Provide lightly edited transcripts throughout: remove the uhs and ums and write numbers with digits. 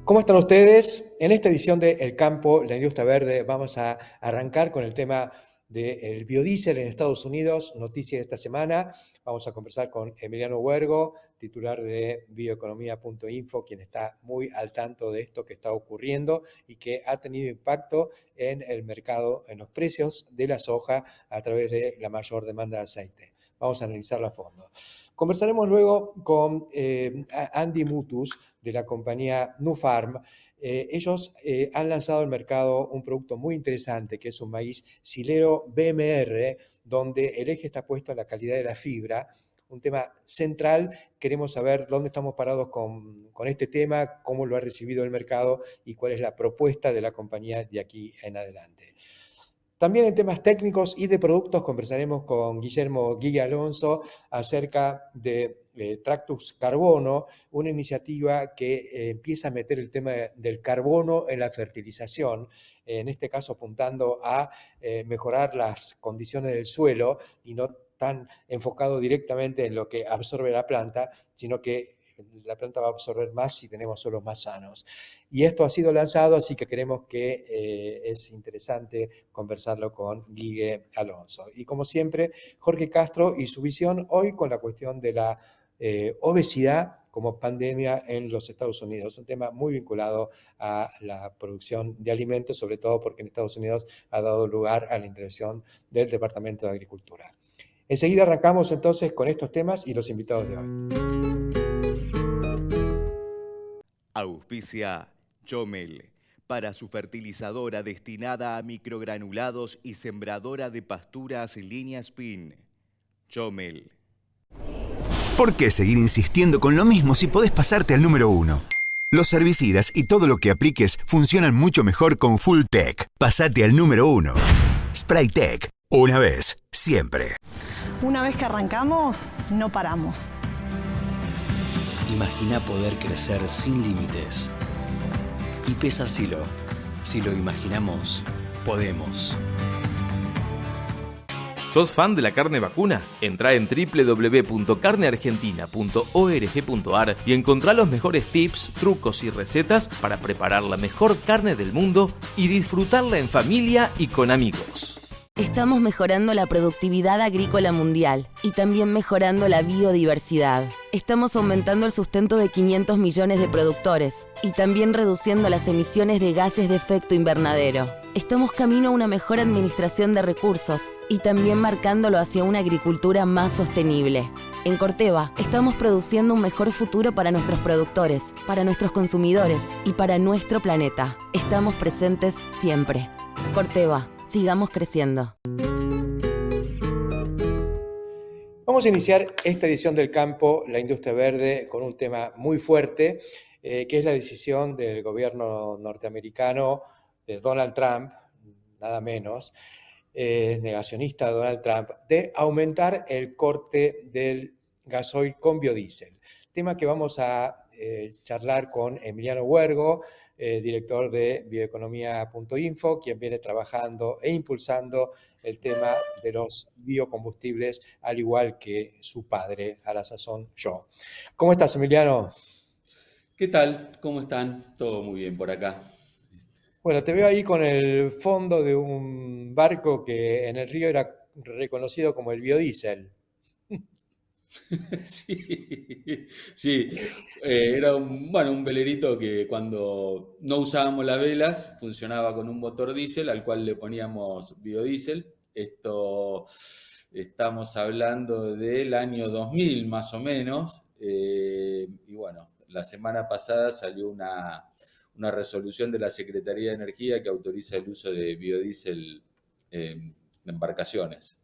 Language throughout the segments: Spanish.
¿Cómo están ustedes? En esta edición de El Campo, la Industria Verde, vamos a arrancar con el tema del biodiesel en Estados Unidos, noticia de esta semana. Vamos a conversar con Emiliano Huergo, titular de bioeconomía.info, quien está muy al tanto de esto que está ocurriendo y que ha tenido impacto en el mercado, en los precios de la soja a través de la mayor demanda de aceite. Vamos a analizarla a fondo. Conversaremos luego con Andy Mutus, de la compañía Nufarm. Ellos han lanzado al mercado un producto muy interesante, que es un maíz silero BMR, donde el eje está puesto en la calidad de la fibra. Un tema central. Queremos saber dónde estamos parados con este tema, cómo lo ha recibido el mercado y cuál es la propuesta de la compañía de aquí en adelante. También en temas técnicos y de productos conversaremos con Guillermo Guille Alonso acerca de Tractus Carbono, una iniciativa que empieza a meter el tema del carbono en la fertilización, en este caso apuntando a mejorar las condiciones del suelo y no tan enfocado directamente en lo que absorbe la planta, sino que la planta va a absorber más si tenemos suelos más sanos. Y esto ha sido lanzado, así que creemos que es interesante conversarlo con Guille Alonso. Y como siempre, Jorge Castro y su visión hoy con la cuestión de la obesidad como pandemia en los Estados Unidos. Un tema muy vinculado a la producción de alimentos, sobre todo porque en Estados Unidos ha dado lugar a la intervención del Departamento de Agricultura. Enseguida arrancamos entonces con estos temas y los invitados de hoy. Auspicia Chomel, para su fertilizadora destinada a microgranulados y sembradora de pasturas línea Spin. Chomel. ¿Por qué seguir insistiendo con lo mismo si podés pasarte al número 1? Los herbicidas y todo lo que apliques funcionan mucho mejor con Fulltech. Pasate al número 1. Spraytech. Una vez, siempre. Una vez que arrancamos, no paramos. Imagina poder crecer sin límites. Y Pesa Silo. Si lo imaginamos, podemos. ¿Sos fan de la carne vacuna? Entrá en www.carneargentina.org.ar y encontrá los mejores tips, trucos y recetas para preparar la mejor carne del mundo y disfrutarla en familia y con amigos. Estamos mejorando la productividad agrícola mundial y también mejorando la biodiversidad. Estamos aumentando el sustento de 500 millones de productores y también reduciendo las emisiones de gases de efecto invernadero. Estamos camino a una mejor administración de recursos y también marcándolo hacia una agricultura más sostenible. En Corteva, estamos produciendo un mejor futuro para nuestros productores, para nuestros consumidores y para nuestro planeta. Estamos presentes siempre. Corteva, sigamos creciendo. Vamos a iniciar esta edición del Campo, la Industria Verde, con un tema muy fuerte, que es la decisión del gobierno norteamericano de Donald Trump, nada menos, negacionista Donald Trump, de aumentar el corte del gasoil con biodiesel. Tema que vamos a charlar con Emiliano Huergo, director de bioeconomía.info, quien viene trabajando e impulsando el tema de los biocombustibles, al igual que su padre, a la sazón yo. ¿Cómo estás, Emiliano? ¿Qué tal? ¿Cómo están? Todo muy bien por acá. Bueno, te veo ahí con el fondo de un barco que en el río era reconocido como el biodiesel. Sí, era un velerito que cuando no usábamos las velas funcionaba con un motor diésel al cual le poníamos biodiesel. Esto estamos hablando del año 2000 más o menos. Y bueno, la semana pasada salió una resolución de la Secretaría de Energía que autoriza el uso de biodiesel en embarcaciones.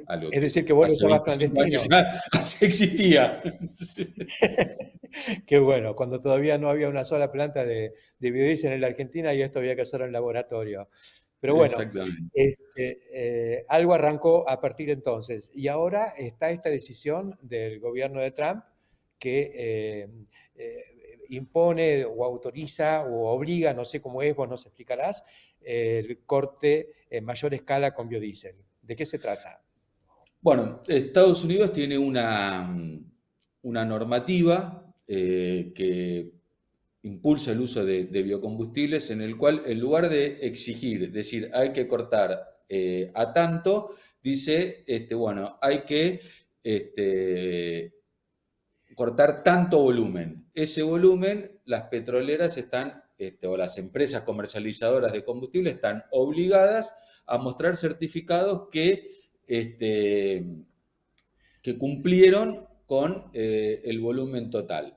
algo Es que decir, que vos lo hace usabas 25 años clandestino. ya existía. Sí. Qué bueno, cuando todavía no había una sola planta de biodiesel en la Argentina y esto había que hacerlo en laboratorio. Pero bueno, Exactamente. algo arrancó a partir de entonces. Y ahora está esta decisión del gobierno de Trump que impone o autoriza o obliga, no sé cómo es, vos nos explicarás, el corte en mayor escala con biodiesel. ¿De qué se trata? Bueno, Estados Unidos tiene una normativa que impulsa el uso de biocombustibles en el cual, en lugar de exigir, decir, hay que cortar a tanto, dice, bueno, hay que cortar tanto volumen. Ese volumen, las petroleras están, o las empresas comercializadoras de combustible están obligadas a mostrar certificados que cumplieron con el volumen total.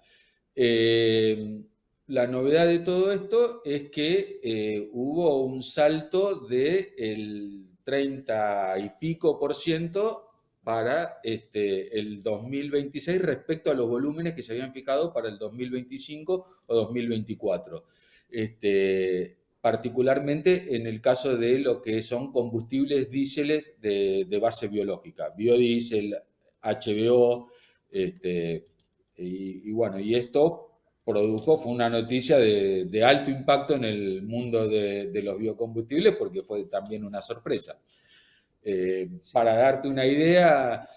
La novedad de todo esto es que hubo un salto del 30 y pico por ciento para el 2026 respecto a los volúmenes que se habían fijado para el 2025 o 2024. Particularmente en el caso de lo que son combustibles diéseles de base biológica, biodiesel, HBO, y bueno, y esto fue una noticia de alto impacto en el mundo de los biocombustibles porque fue también una sorpresa. Para darte una idea,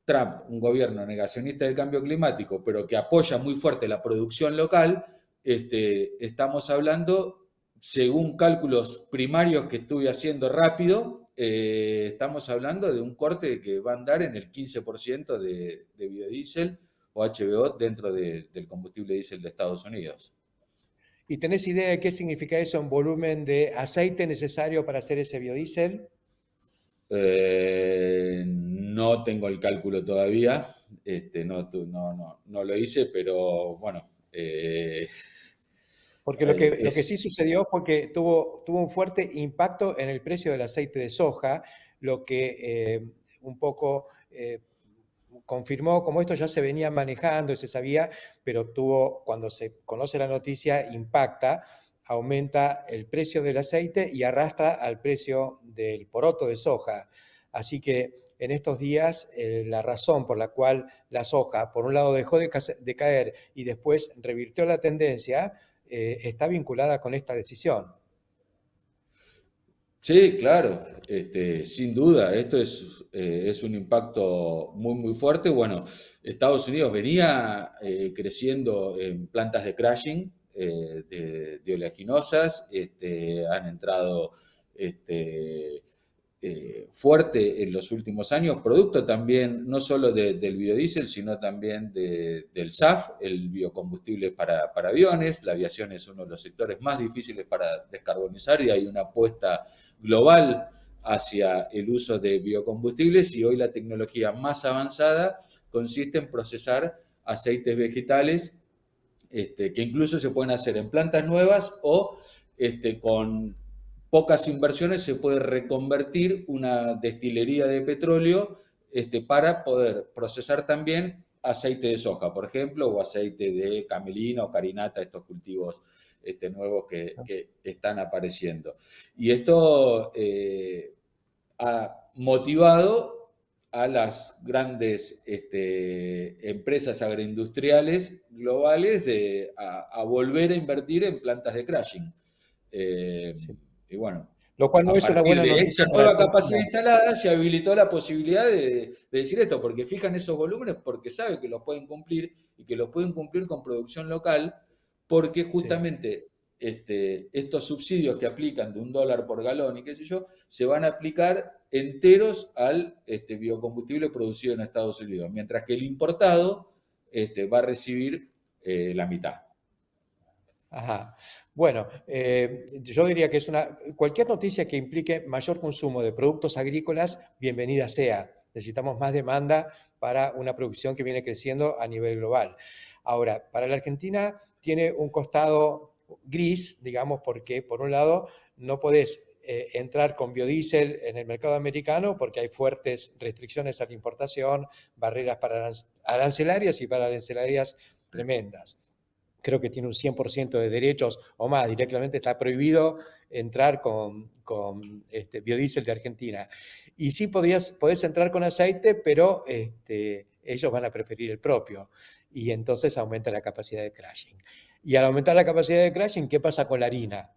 Trump, un gobierno negacionista del cambio climático, pero que apoya muy fuerte la producción local, estamos hablando, según cálculos primarios que estuve haciendo rápido, estamos hablando de un corte que va a andar en el 15% de biodiesel o HBO dentro del combustible diésel de Estados Unidos. ¿Y tenés idea de qué significa eso en volumen de aceite necesario para hacer ese biodiesel? No tengo el cálculo todavía, no lo hice, pero bueno. Porque lo que sí sucedió fue que tuvo un fuerte impacto en el precio del aceite de soja, lo que un poco confirmó, como esto ya se venía manejando y se sabía, pero cuando se conoce la noticia, impacta, aumenta el precio del aceite y arrastra al precio del poroto de soja. Así que en estos días la razón por la cual la soja, por un lado, dejó de caer y después revirtió la tendencia, está vinculada con esta decisión. Sí, claro, sin duda, esto es un impacto muy, muy fuerte. Bueno, Estados Unidos venía creciendo en plantas de crushing de oleaginosas, han entrado fuerte en los últimos años, producto también no solo del biodiesel, sino también del SAF, el biocombustible para aviones. La aviación es uno de los sectores más difíciles para descarbonizar y hay una apuesta global hacia el uso de biocombustibles y hoy la tecnología más avanzada consiste en procesar aceites vegetales que incluso se pueden hacer en plantas nuevas o con pocas inversiones se puede reconvertir una destilería de petróleo para poder procesar también aceite de soja, por ejemplo, o aceite de camelina o carinata, estos cultivos nuevos que están apareciendo. Y esto ha motivado a las grandes empresas agroindustriales globales a volver a invertir en plantas de crushing. Sí. Y bueno, Lo cual no a es una partir buena de noticia esta para nueva Argentina. capacidad instalada se habilitó la posibilidad de decir esto, porque fijan esos volúmenes porque sabe que los pueden cumplir y que los pueden cumplir con producción local, porque justamente estos subsidios que aplican de $1 por galón y qué sé yo, se van a aplicar enteros al biocombustible producido en Estados Unidos, mientras que el importado va a recibir la mitad. Ajá. Bueno, yo diría que cualquier noticia que implique mayor consumo de productos agrícolas, bienvenida sea. Necesitamos más demanda para una producción que viene creciendo a nivel global. Ahora, para la Argentina tiene un costado gris, digamos, porque por un lado no podés entrar con biodiesel en el mercado americano porque hay fuertes restricciones a la importación, barreras arancelarias y pararancelarias tremendas. Creo que tiene un 100% de derechos o más, directamente está prohibido entrar con biodiesel de Argentina. Y sí podés entrar con aceite, pero ellos van a preferir el propio y entonces aumenta la capacidad de crushing. Y al aumentar la capacidad de crushing, ¿qué pasa con la harina?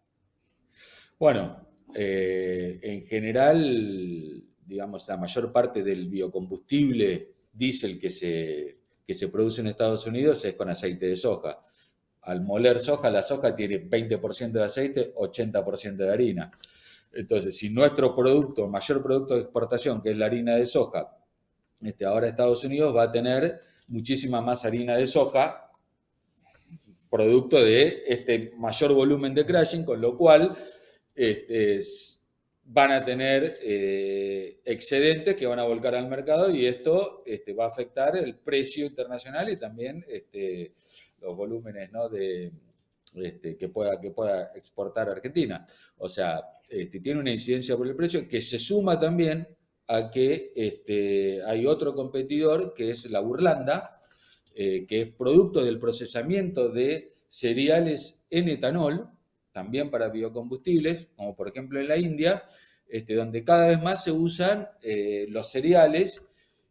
Bueno, en general, digamos, la mayor parte del biocombustible diésel que se produce en Estados Unidos es con aceite de soja. Al moler soja, la soja tiene 20% de aceite, 80% de harina. Entonces, si nuestro producto, mayor producto de exportación, que es la harina de soja, ahora Estados Unidos va a tener muchísima más harina de soja, producto de este mayor volumen de crushing, con lo cual van a tener excedentes que van a volcar al mercado y esto va a afectar el precio internacional y también los volúmenes, ¿no?, que pueda exportar Argentina. O sea, tiene una incidencia por el precio que se suma también a que hay otro competidor que es la burlanda, que es producto del procesamiento de cereales en etanol, también para biocombustibles, como por ejemplo en la India, donde cada vez más se usan los cereales.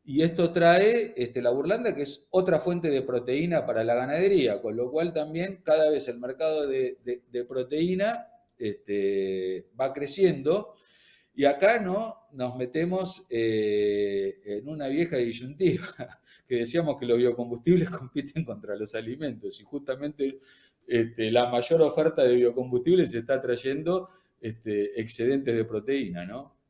Y esto trae la burlanda, que es otra fuente de proteína para la ganadería, con lo cual también cada vez el mercado de proteína va creciendo. Y acá no nos metemos en una vieja disyuntiva, que decíamos que los biocombustibles compiten contra los alimentos, y justamente la mayor oferta de biocombustibles se está trayendo excedentes de proteína, ¿no?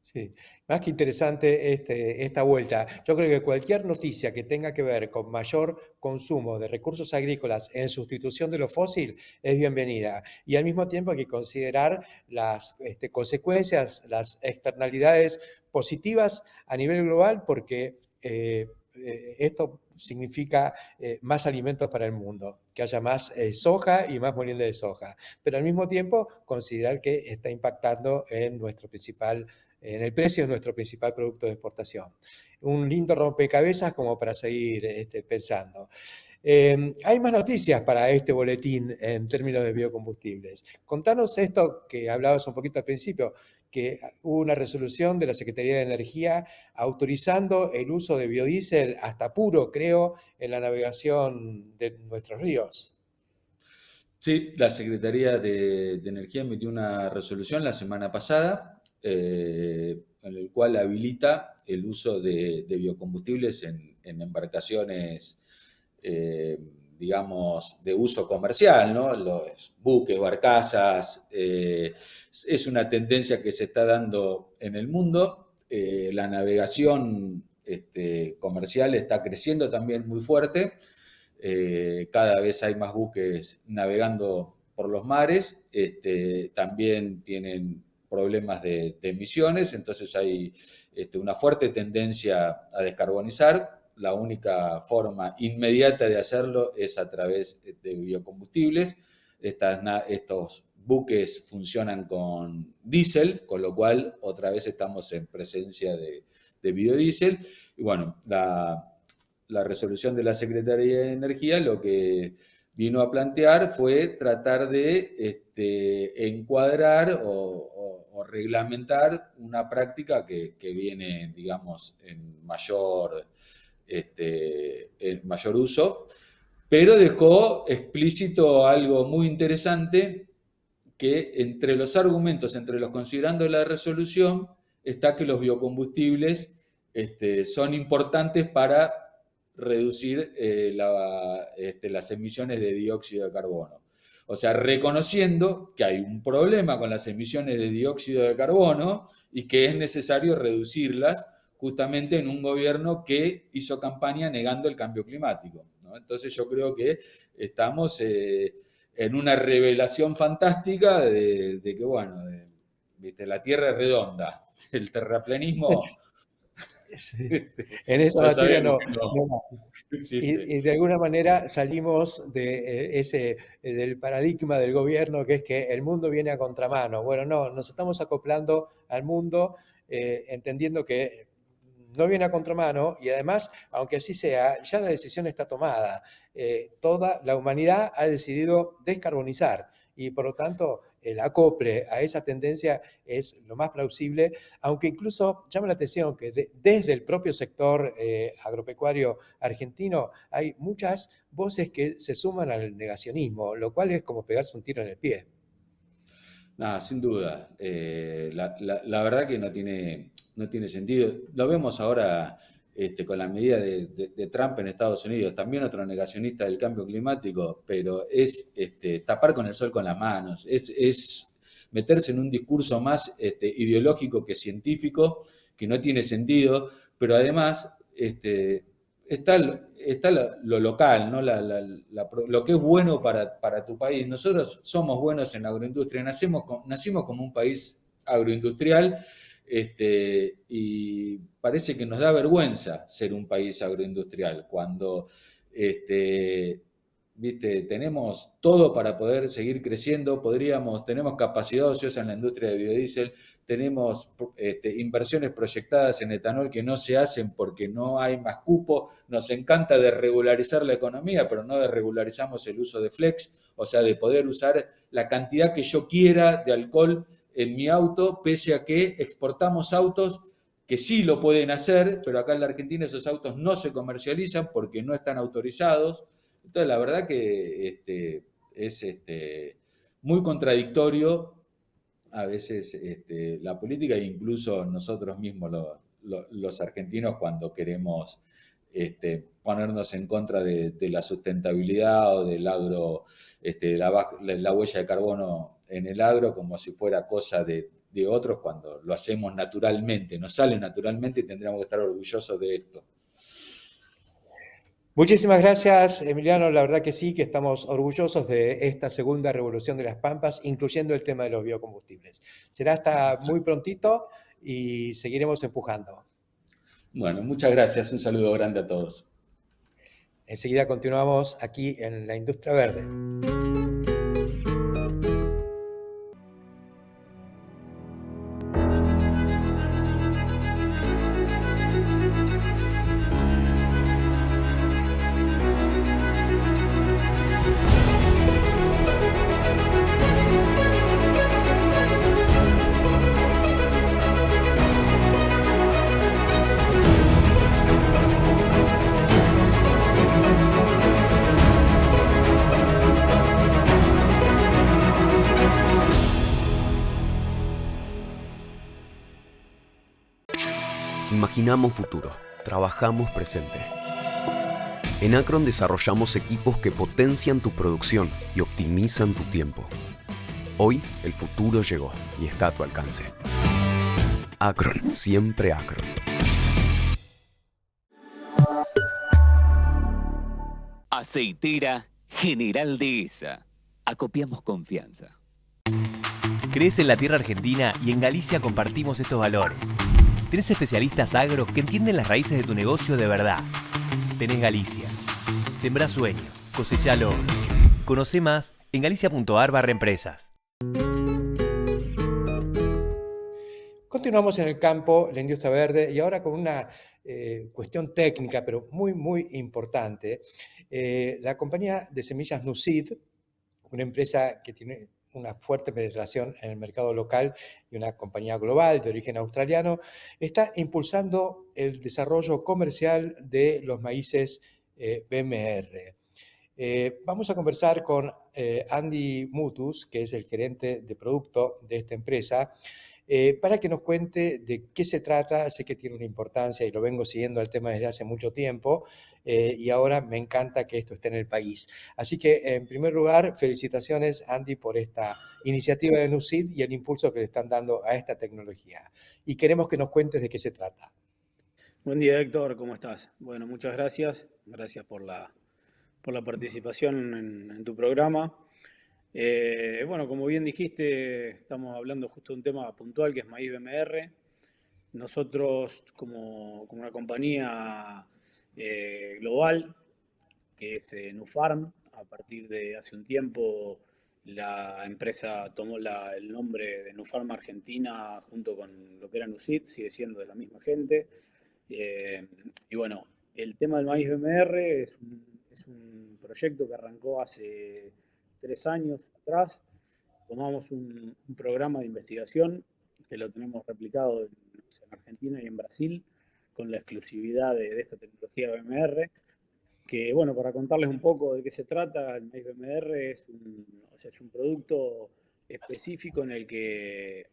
Sí, más que interesante esta vuelta. Yo creo que cualquier noticia que tenga que ver con mayor consumo de recursos agrícolas en sustitución de lo fósil es bienvenida. Y al mismo tiempo hay que considerar las consecuencias, las externalidades positivas a nivel global, porque esto significa más alimentos para el mundo, que haya más soja y más molienda de soja. Pero al mismo tiempo considerar que está impactando en el precio de nuestro principal producto de exportación. Un lindo rompecabezas como para seguir pensando. Hay más noticias para este boletín en términos de biocombustibles. Contanos esto que hablabas un poquito al principio, que hubo una resolución de la Secretaría de Energía autorizando el uso de biodiesel hasta puro, creo, en la navegación de nuestros ríos. Sí, la Secretaría de Energía emitió una resolución la semana pasada en el cual habilita el uso de biocombustibles en embarcaciones, digamos, de uso comercial, ¿no? Los buques, barcazas, es una tendencia que se está dando en el mundo. La navegación comercial está creciendo también muy fuerte. Cada vez hay más buques navegando por los mares. También tienen problemas de emisiones, entonces hay una fuerte tendencia a descarbonizar. La única forma inmediata de hacerlo es a través de biocombustibles. Estos buques funcionan con diésel, con lo cual otra vez estamos en presencia de biodiesel. Y bueno, la resolución de la Secretaría de Energía lo que vino a plantear fue tratar de encuadrar o reglamentar una práctica que viene, digamos, en mayor uso, pero dejó explícito algo muy interesante, que entre los argumentos, entre los considerandos de la resolución, está que los biocombustibles son importantes para reducir las emisiones de dióxido de carbono. O sea, reconociendo que hay un problema con las emisiones de dióxido de carbono y que es necesario reducirlas, justamente en un gobierno que hizo campaña negando el cambio climático, ¿no? Entonces yo creo que estamos en una revelación fantástica de que, bueno, ¿viste? La Tierra es redonda, el terraplanismo Sí. En esta Ya materia sabemos no, que no no. existe. Y de alguna manera salimos de del paradigma del gobierno que es que el mundo viene a contramano. Bueno, no, nos estamos acoplando al mundo, entendiendo que no viene a contramano y además, aunque así sea, ya la decisión está tomada. Toda la humanidad ha decidido descarbonizar y por lo tanto el acople a esa tendencia es lo más plausible, aunque incluso llama la atención que desde el propio sector agropecuario argentino hay muchas voces que se suman al negacionismo, lo cual es como pegarse un tiro en el pie. Nada, sin duda. La verdad que no tiene sentido. Lo vemos ahora con la medida de Trump en Estados Unidos, también otro negacionista del cambio climático, pero es tapar con el sol con las manos, es meterse en un discurso más ideológico que científico, que no tiene sentido, pero además está lo local, ¿no? Lo que es bueno para tu país. Nosotros somos buenos en la agroindustria, nacimos como un país agroindustrial, y parece que nos da vergüenza ser un país agroindustrial cuando ¿viste? Tenemos todo para poder seguir creciendo, tenemos capacidad ociosa en la industria de biodiesel, tenemos inversiones proyectadas en etanol que no se hacen porque no hay más cupo, nos encanta desregularizar la economía, pero no desregularizamos el uso de flex, o sea, de poder usar la cantidad que yo quiera de alcohol en mi auto, pese a que exportamos autos que sí lo pueden hacer, pero acá en la Argentina esos autos no se comercializan porque no están autorizados. Entonces, la verdad que es muy contradictorio a veces la política e incluso nosotros mismos los argentinos cuando queremos ponernos en contra de la sustentabilidad o del agro, la huella de carbono en el agro como si fuera cosa de otros cuando lo hacemos naturalmente, nos sale naturalmente y tendríamos que estar orgullosos de esto. Muchísimas gracias, Emiliano. La verdad que sí, que estamos orgullosos de esta segunda revolución de las Pampas, incluyendo el tema de los biocombustibles. Será hasta muy prontito y seguiremos empujando. Bueno, muchas gracias. Un saludo grande a todos. Enseguida continuamos aquí en La Industria Verde. Imaginamos futuro, trabajamos presente. En Acron desarrollamos equipos que potencian tu producción y optimizan tu tiempo. Hoy el futuro llegó y está a tu alcance. Acron, siempre Acron. Aceitera General Dehesa. Acopiamos confianza. Crees en la tierra argentina y en Galicia compartimos estos valores. Tenés especialistas agro que entienden las raíces de tu negocio de verdad. Tenés Galicia. Sembrá sueños, cosecha logros. Conoce más en galicia.ar/empresas. Continuamos en el campo, la industria verde, y ahora con una cuestión técnica, pero muy, muy importante. La compañía de semillas Nuseed, una empresa que tiene una fuerte penetración en el mercado local y una compañía global de origen australiano, está impulsando el desarrollo comercial de los maíces BMR. Vamos a conversar con Andy Mutus, que es el gerente de producto de esta empresa, para que nos cuente de qué se trata. Sé que tiene una importancia y lo vengo siguiendo el tema desde hace mucho tiempo y ahora me encanta que esto esté en el país. Así que, en primer lugar, felicitaciones, Andy, por esta iniciativa de Nuseed y el impulso que le están dando a esta tecnología. Y queremos que nos cuentes de qué se trata. Buen día, Héctor, ¿cómo estás? Bueno, muchas gracias. Gracias por la participación en tu programa. Bueno, como bien dijiste, estamos hablando justo de un tema puntual que es maíz BMR. nosotros como una compañía global, que es Nufarm, a partir de hace un tiempo la empresa tomó el nombre de Nufarm Argentina junto con lo que era Nucid, sigue siendo de la misma gente. Y bueno, el tema del maíz BMR es un proyecto que arrancó hace 3 años atrás. Tomamos un programa de investigación que lo tenemos replicado en Argentina y en Brasil con la exclusividad de esta tecnología BMR, que bueno, para contarles un poco de qué se trata, el maíz BMR es un producto específico en el que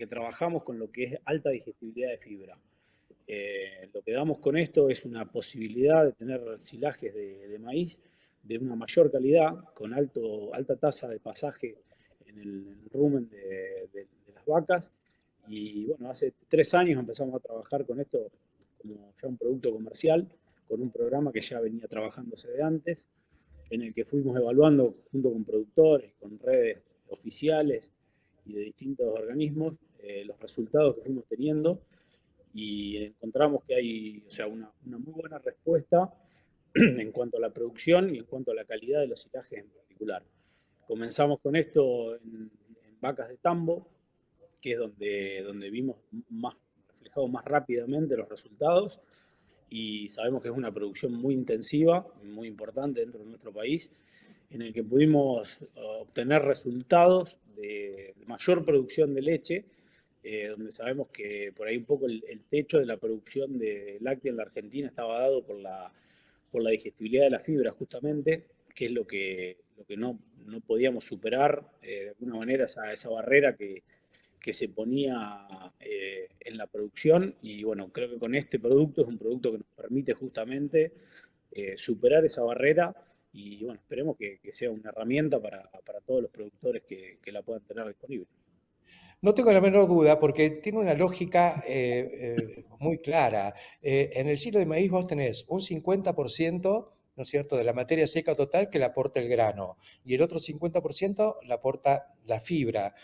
trabajamos con lo que es alta digestibilidad de fibra. Lo que damos con esto es una posibilidad de tener silajes de maíz de una mayor calidad, con alta tasa de pasaje en el rumen de las vacas. Y bueno, hace 3 años empezamos a trabajar con esto como ya un producto comercial, con un programa que ya venía trabajándose de antes, en el que fuimos evaluando junto con productores, con redes oficiales y de distintos organismos, los resultados que fuimos teniendo, y encontramos que hay una muy buena respuesta en cuanto a la producción y en cuanto a la calidad de los silajes en particular. Comenzamos con esto en vacas de tambo, que es donde vimos reflejados más rápidamente los resultados, y sabemos que es una producción muy intensiva, muy importante dentro de nuestro país, en el que pudimos obtener resultados de mayor producción de leche, donde sabemos que por ahí un poco el techo de la producción de láctea en la Argentina estaba dado por la digestibilidad de la fibra, justamente, que es lo que no podíamos superar de alguna manera, esa barrera que se ponía en la producción. Y bueno, creo que con este producto es un producto que nos permite justamente superar esa barrera, y bueno, esperemos que sea una herramienta para todos los productores que la puedan tener disponible. No tengo la menor duda, porque tiene una lógica muy clara. En el silo de maíz vos tenés un 50%, ¿no es cierto?, de la materia seca total que la aporta el grano, y el otro 50% la aporta la fibra.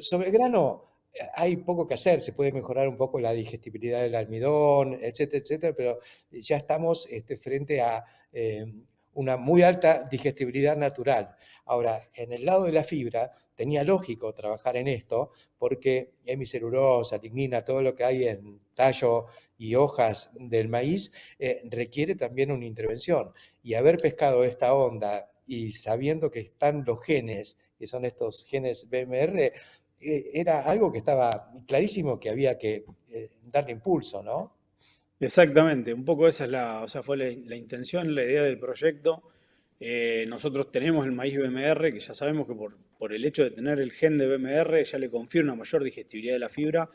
Sobre el grano hay poco que hacer, se puede mejorar un poco la digestibilidad del almidón, etcétera, etcétera, pero ya estamos frente a una muy alta digestibilidad natural. Ahora, en el lado de la fibra, tenía lógico trabajar en esto, porque hemicelulosa, lignina, todo lo que hay en tallo y hojas del maíz, requiere también una intervención. Y haber pescado esta onda y sabiendo que están los genes, que son estos genes BMR, era algo que estaba clarísimo que había que darle impulso, ¿no? Exactamente, un poco esa fue la intención, la idea del proyecto. Nosotros tenemos el maíz BMR, que ya sabemos que por el hecho de tener el gen de BMR ya le confiere una mayor digestibilidad de la fibra.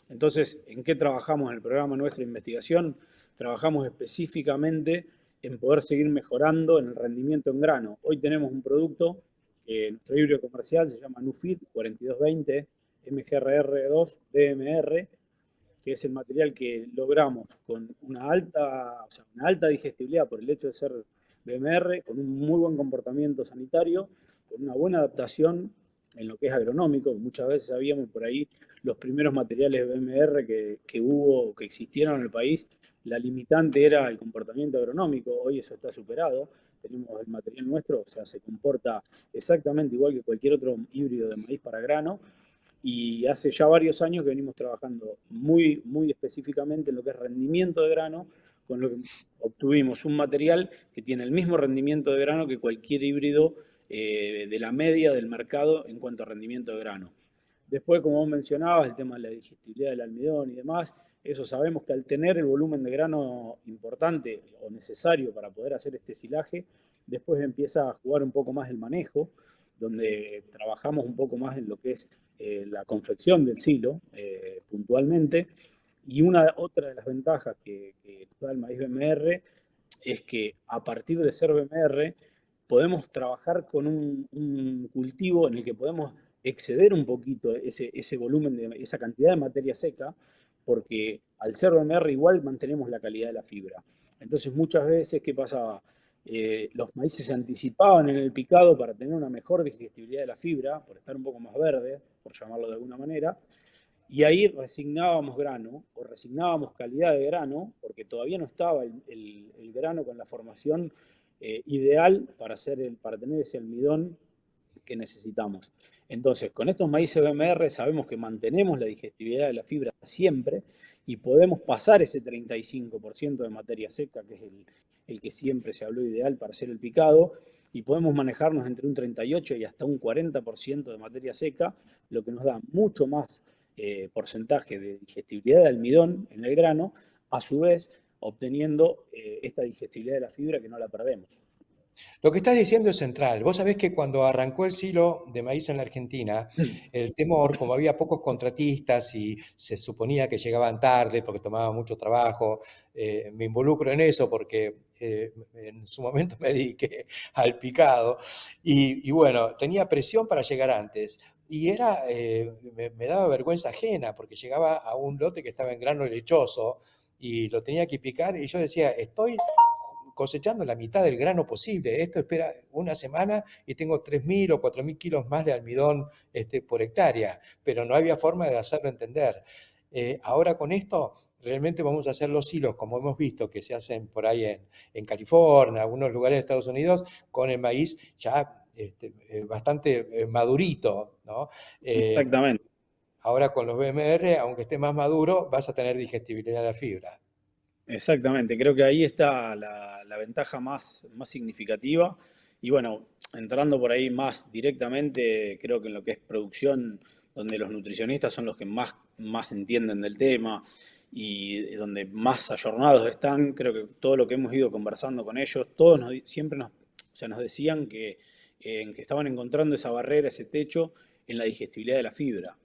Entonces, ¿en qué trabajamos en el programa nuestro de investigación? Trabajamos específicamente en poder seguir mejorando en el rendimiento en grano. Hoy tenemos un producto, nuestro híbrido comercial se llama Nufit 4220 MGRR2 BMR, que es el material que logramos con una alta digestibilidad por el hecho de ser BMR, con un muy buen comportamiento sanitario, con una buena adaptación en lo que es agronómico. Muchas veces sabíamos por ahí los primeros materiales BMR que existieron en el país, la limitante era el comportamiento agronómico. Hoy eso está superado. Tenemos el material nuestro, se comporta exactamente igual que cualquier otro híbrido de maíz para grano. Y hace ya varios años que venimos trabajando muy, muy específicamente en lo que es rendimiento de grano, con lo que obtuvimos un material que tiene el mismo rendimiento de grano que cualquier híbrido de la media del mercado en cuanto a rendimiento de grano. Después, como vos mencionabas, el tema de la digestibilidad del almidón y demás, eso sabemos que al tener el volumen de grano importante o necesario para poder hacer este silaje, después empieza a jugar un poco más el manejo, donde trabajamos un poco más en lo que es la confección del silo puntualmente. Y otra de las ventajas que da el maíz BMR es que a partir de ser BMR podemos trabajar con un cultivo en el que podemos exceder un poquito ese volumen, esa cantidad de materia seca, porque al ser BMR igual mantenemos la calidad de la fibra. Entonces muchas veces, ¿qué pasaba? Los maíces se anticipaban en el picado para tener una mejor digestibilidad de la fibra, por estar un poco más verde, por llamarlo de alguna manera, Y ahí resignábamos grano o resignábamos calidad de grano porque todavía no estaba el grano con la formación ideal para tener ese almidón que necesitamos. Entonces, con estos maíces BMR sabemos que mantenemos la digestibilidad de la fibra siempre y podemos pasar ese 35% de materia seca, que es el que siempre se habló ideal para hacer el picado, y podemos manejarnos entre un 38 y hasta un 40% de materia seca, lo que nos da mucho más porcentaje de digestibilidad de almidón en el grano, a su vez obteniendo esta digestibilidad de la fibra que no la perdemos. Lo que estás diciendo es central. Vos sabés que cuando arrancó el silo de maíz en la Argentina, el temor, como había pocos contratistas y se suponía que llegaban tarde porque tomaban mucho trabajo, me involucro en eso porque en su momento me dediqué al picado y bueno, tenía presión para llegar antes. Y me daba vergüenza ajena porque llegaba a un lote que estaba en grano lechoso y lo tenía que picar y yo decía, estoy cosechando la mitad del grano posible. Esto espera una semana y tengo 3.000 o 4.000 kilos más de almidón por hectárea, pero no había forma de hacerlo entender. Ahora con esto realmente vamos a hacer los hilos, como hemos visto que se hacen por ahí en California, en algunos lugares de Estados Unidos, con el maíz ya bastante madurito, ¿no? Exactamente. Ahora con los BMR, aunque esté más maduro, vas a tener digestibilidad de la fibra. Exactamente, creo que ahí está la ventaja más significativa. Y bueno, entrando por ahí más directamente, creo que en lo que es producción, donde los nutricionistas son los que más entienden del tema y donde más ayornados están, creo que todo lo que hemos ido conversando con ellos, todos siempre nos decían que estaban encontrando esa barrera, ese techo en la digestibilidad de la fibra.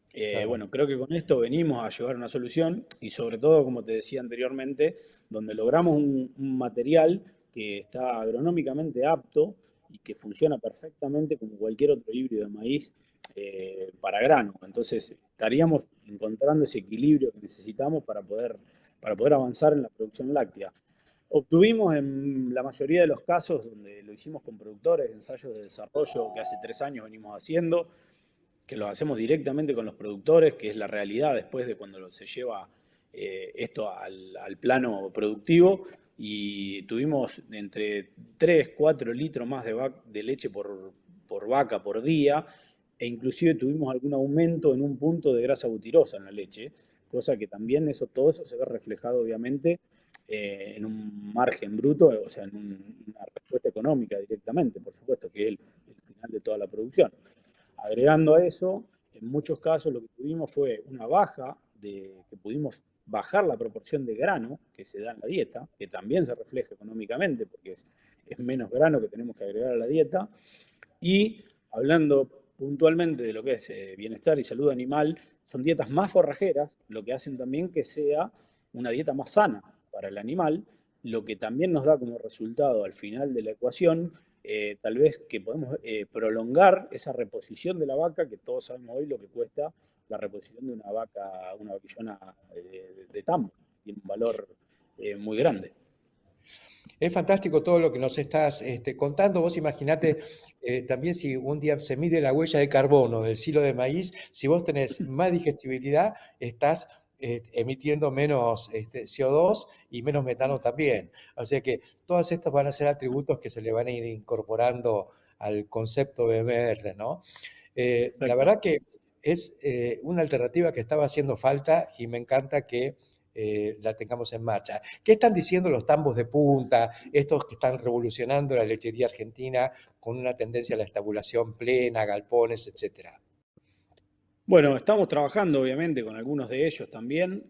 Claro. Bueno, creo que con esto venimos a llevar una solución y sobre todo, como te decía anteriormente, donde logramos un material que está agronómicamente apto y que funciona perfectamente como cualquier otro híbrido de maíz para grano. Entonces, estaríamos encontrando ese equilibrio que necesitamos para poder avanzar en la producción láctea. Obtuvimos en la mayoría de los casos, donde lo hicimos con productores, ensayos de desarrollo que hace 3 años venimos haciendo, que los hacemos directamente con los productores, que es la realidad después de cuando se lleva esto al plano productivo, y tuvimos entre 3, 4 litros más de leche por vaca por día, e inclusive tuvimos algún aumento en un punto de grasa butirosa en la leche, cosa que también todo eso se ve reflejado obviamente en un margen bruto, o sea, en una respuesta económica directamente, por supuesto, que es el final de toda la producción. Agregando a eso, en muchos casos lo que tuvimos fue una que pudimos bajar la proporción de grano que se da en la dieta, que también se refleja económicamente porque es menos grano que tenemos que agregar a la dieta. Y hablando puntualmente de lo que es bienestar y salud animal, son dietas más forrajeras, lo que hacen también que sea una dieta más sana para el animal, lo que también nos da como resultado al final de la ecuación tal vez que podemos prolongar esa reposición de la vaca, que todos sabemos hoy lo que cuesta la reposición de una vaquillona de tambo, tiene un valor muy grande. Es fantástico todo lo que nos estás contando. Vos imaginate también si un día se mide la huella de carbono del silo de maíz, si vos tenés más digestibilidad, estás emitiendo menos CO2 y menos metano también. O sea que todos estos van a ser atributos que se le van a ir incorporando al concepto BMR, ¿no? La verdad que es una alternativa que estaba haciendo falta y me encanta que la tengamos en marcha. ¿Qué están diciendo los tambos de punta, estos que están revolucionando la lechería argentina con una tendencia a la estabulación plena, galpones, etcétera? Bueno, estamos trabajando obviamente con algunos de ellos también,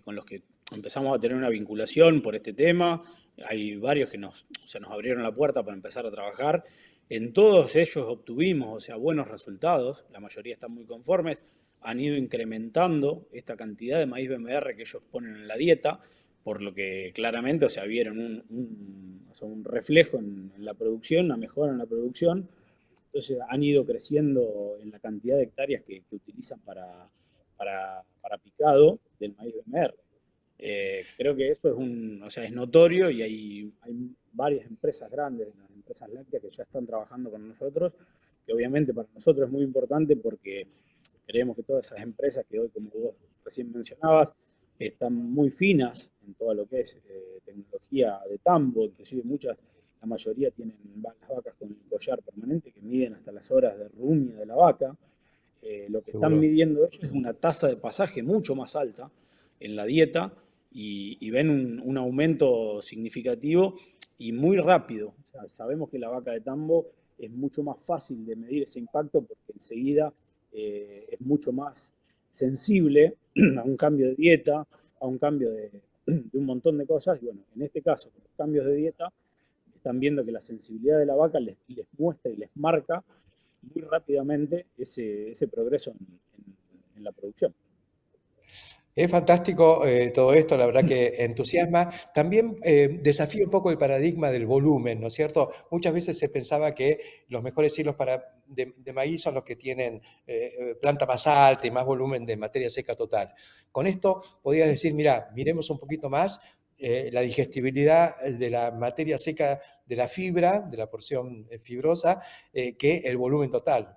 con los que empezamos a tener una vinculación por este tema. Hay varios que nos abrieron la puerta para empezar a trabajar. En todos ellos obtuvimos, buenos resultados. La mayoría están muy conformes. Han ido incrementando esta cantidad de maíz BMR que ellos ponen en la dieta, por lo que claramente, vieron un reflejo en la producción, una mejora en la producción. Entonces han ido creciendo en la cantidad de hectáreas que utilizan para picado del maíz BMR. Creo que eso es notorio y hay varias empresas grandes, las empresas lácteas que ya están trabajando con nosotros, que obviamente para nosotros es muy importante porque Creemos que todas esas empresas que hoy, como vos recién mencionabas, están muy finas en todo lo que es tecnología de tambo, inclusive la mayoría tienen las vacas con el collar permanente que miden hasta las horas de rumia de la vaca. Lo que están Seguro. midiendo ellos es una tasa de pasaje mucho más alta en la dieta y ven un aumento significativo y muy rápido. O sea, sabemos que la vaca de tambo es mucho más fácil de medir ese impacto porque enseguida es mucho más sensible a un cambio de dieta, a un cambio de un montón de cosas. Y bueno, en este caso, con los cambios de dieta, están viendo que la sensibilidad de la vaca les muestra y les marca muy rápidamente ese progreso en la producción. Es fantástico todo esto, la verdad que entusiasma. También desafía un poco el paradigma del volumen, ¿no es cierto? Muchas veces se pensaba que los mejores silos de maíz son los que tienen planta más alta y más volumen de materia seca total. Con esto podías decir, mira, miremos un poquito más la digestibilidad de la materia seca de la fibra, de la porción fibrosa, que el volumen total.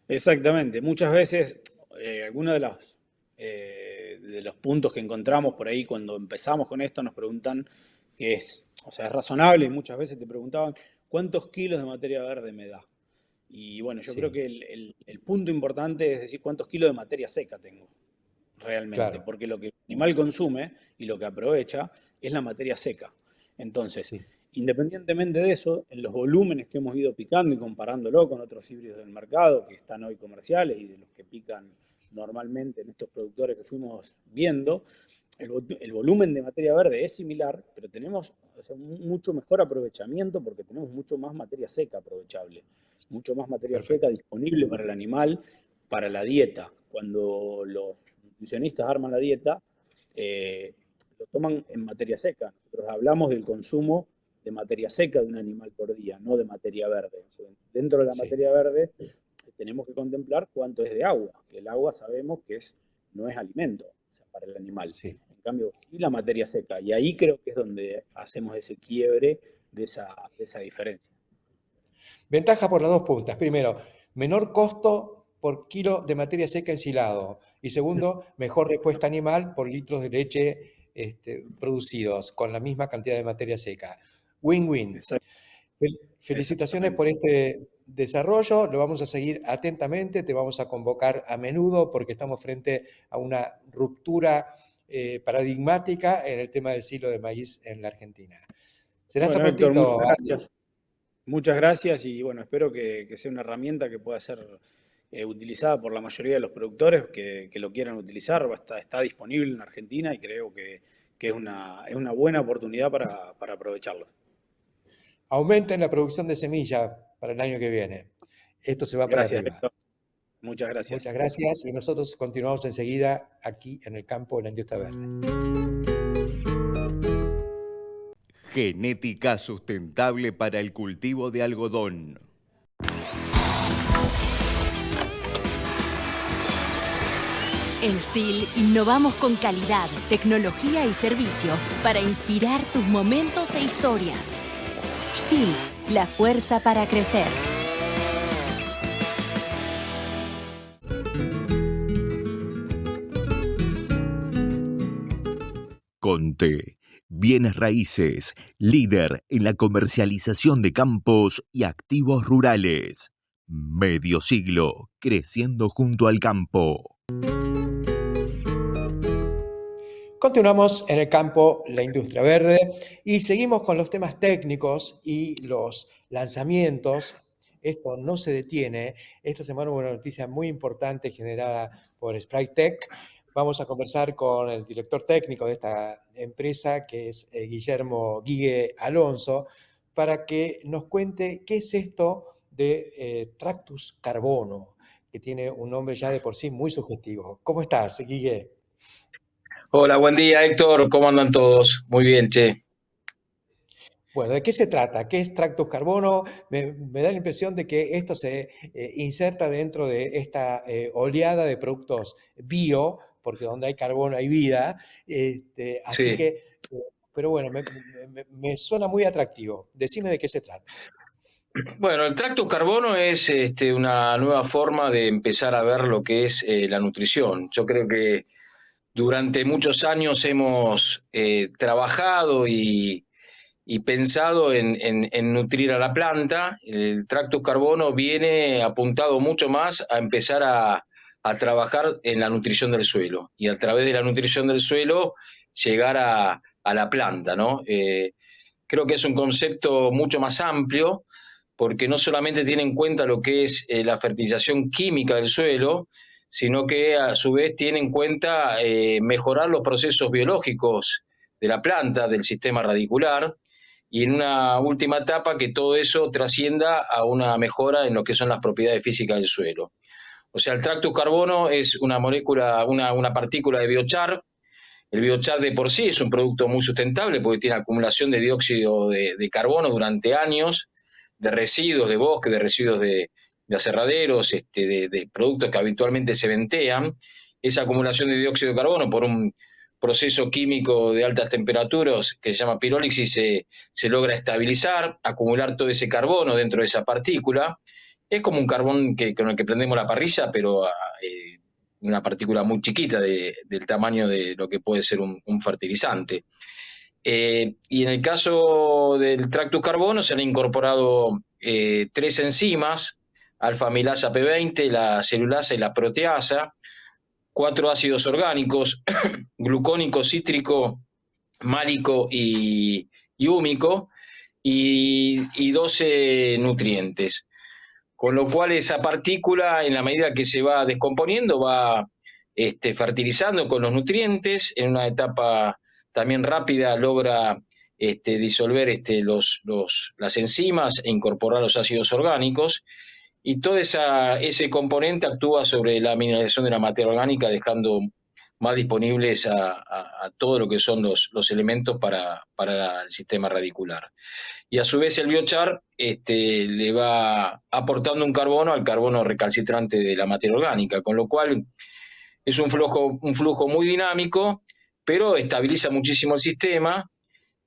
Exactamente. Muchas veces, algunos de los puntos que encontramos por ahí cuando empezamos con esto nos preguntan o sea, es razonable y muchas veces te preguntaban, ¿cuántos kilos de materia verde me da? Y bueno, yo creo que el punto importante es decir cuántos kilos de materia seca tengo realmente, Claro. porque lo que el animal consume y lo que aprovecha es la materia seca. Entonces, independientemente de eso, en los volúmenes que hemos ido picando y comparándolo con otros híbridos del mercado que están hoy comerciales y de los que pican normalmente en estos productores que fuimos viendo, el volumen de materia verde es similar, pero tenemos un mucho mejor aprovechamiento porque tenemos mucho más materia seca aprovechable, mucho más materia seca disponible para el animal, para la dieta. Cuando los nutricionistas arman la dieta, lo toman en materia seca. Nosotros hablamos del consumo de materia seca de un animal por día, no de materia verde. Dentro de la materia verde tenemos que contemplar cuánto es de agua, que el agua sabemos que no es alimento, o sea, para el animal. En cambio, sí la materia seca. Y ahí creo que es donde hacemos ese quiebre de esa diferencia. Ventaja por las dos puntas. Primero, menor costo por kilo de materia seca ensilado. Y segundo, mejor respuesta animal por litros de leche producidos con la misma cantidad de materia seca. Win-win. Felicitaciones por este desarrollo, lo vamos a seguir atentamente, te vamos a convocar a menudo porque estamos frente a una ruptura paradigmática en el tema del silo de maíz en la Argentina. Será hasta Héctor, prontito. muchas gracias. Muchas gracias y bueno, espero que sea una herramienta que pueda ser utilizada por la mayoría de los productores que lo quieran utilizar. Está disponible en Argentina y creo que es una buena oportunidad para aprovecharlo. Aumenten la producción de semilla para el año que viene. Esto se va para arriba. Héctor. Muchas gracias. Muchas gracias y nosotros continuamos enseguida aquí en el campo de la industria verde. Genética sustentable para el cultivo de algodón. En STIHL innovamos con calidad, tecnología y servicio para inspirar tus momentos e historias. STIHL, la fuerza para crecer. Conte, bienes raíces, líder en la comercialización de campos y activos rurales. Medio siglo, creciendo junto al campo. Continuamos en el campo, la industria verde, y seguimos con los temas técnicos y los lanzamientos. Esto no se detiene. Esta semana hubo una noticia muy importante generada por Sprytech. Vamos a conversar con el director técnico de esta empresa, que es Guillermo Guille Alonso, para que nos cuente qué es esto de Tractus Carbono, que tiene un nombre ya de por sí muy sugestivo. ¿Cómo estás, Guille? Hola, buen día, Héctor. ¿Cómo andan todos? Muy bien, che. Bueno, ¿de qué se trata? ¿Qué es Tractus Carbono? Me da la impresión de que esto se inserta dentro de esta oleada de productos bio, porque donde hay carbono hay vida. Así Sí. que, pero bueno, me suena muy atractivo. Decime de qué se trata. Bueno, el tracto carbono es una nueva forma de empezar a ver lo que es la nutrición. Yo creo que durante muchos años hemos trabajado y pensado en nutrir a la planta. El tracto carbono viene apuntado mucho más a empezar a trabajar en la nutrición del suelo y a través de la nutrición del suelo llegar a la planta, ¿no? Creo que es un concepto mucho más amplio porque no solamente tiene en cuenta lo que es la fertilización química del suelo, sino que a su vez tiene en cuenta mejorar los procesos biológicos de la planta, del sistema radicular, y en una última etapa que todo eso trascienda a una mejora en lo que son las propiedades físicas del suelo. O sea, el tracto carbono es una molécula, una partícula de biochar. El biochar de por sí es un producto muy sustentable porque tiene acumulación de dióxido de carbono durante años, de residuos de bosque, de residuos de aserraderos, de productos que habitualmente se ventean. Esa acumulación de dióxido de carbono por un proceso químico de altas temperaturas que se llama pirólisis se logra estabilizar, acumular todo ese carbono dentro de esa partícula. Es como un carbón con el que prendemos la parrilla, pero una partícula muy chiquita del tamaño de lo que puede ser un fertilizante. Y en el caso del tractus carbono se han incorporado 3 enzimas, alfa-amilasa P20, la celulasa y la proteasa, 4 ácidos orgánicos, glucónico, cítrico, málico y húmico, y 12 nutrientes. Con lo cual esa partícula, en la medida que se va descomponiendo, va fertilizando con los nutrientes. En una etapa también rápida logra disolver las enzimas e incorporar los ácidos orgánicos. Y todo ese componente actúa sobre la mineralización de la materia orgánica, dejando más disponibles a todo lo que son los elementos para el sistema radicular. Y a su vez el biochar le va aportando un carbono al carbono recalcitrante de la materia orgánica, con lo cual es un flujo muy dinámico, pero estabiliza muchísimo el sistema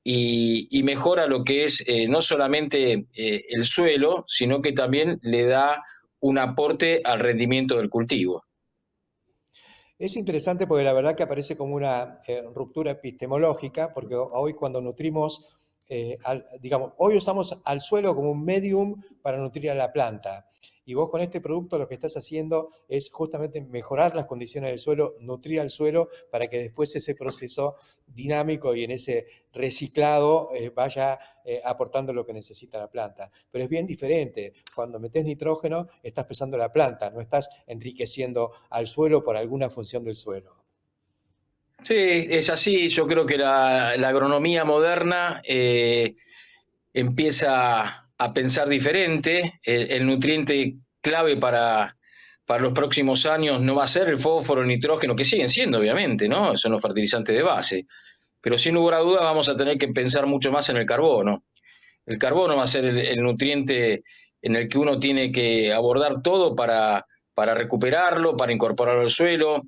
y mejora lo que es no solamente el suelo, sino que también le da un aporte al rendimiento del cultivo. Es interesante porque la verdad que aparece como una ruptura epistemológica, porque hoy cuando nutrimos, digamos, hoy usamos al suelo como un medium para nutrir a la planta. Y vos con este producto lo que estás haciendo es justamente mejorar las condiciones del suelo, nutrir al suelo para que después ese proceso dinámico y en ese reciclado vaya aportando lo que necesita la planta. Pero es bien diferente. Cuando metés nitrógeno, estás pesando la planta, no estás enriqueciendo al suelo por alguna función del suelo. Sí, es así. Yo creo que la agronomía moderna empieza a pensar diferente. El nutriente clave para los próximos años no va a ser el fósforo, el nitrógeno, que siguen siendo, obviamente, ¿no? Son los fertilizantes de base. Pero sin lugar a dudas vamos a tener que pensar mucho más en el carbono. El carbono va a ser el nutriente en el que uno tiene que abordar todo para recuperarlo, para incorporarlo al suelo,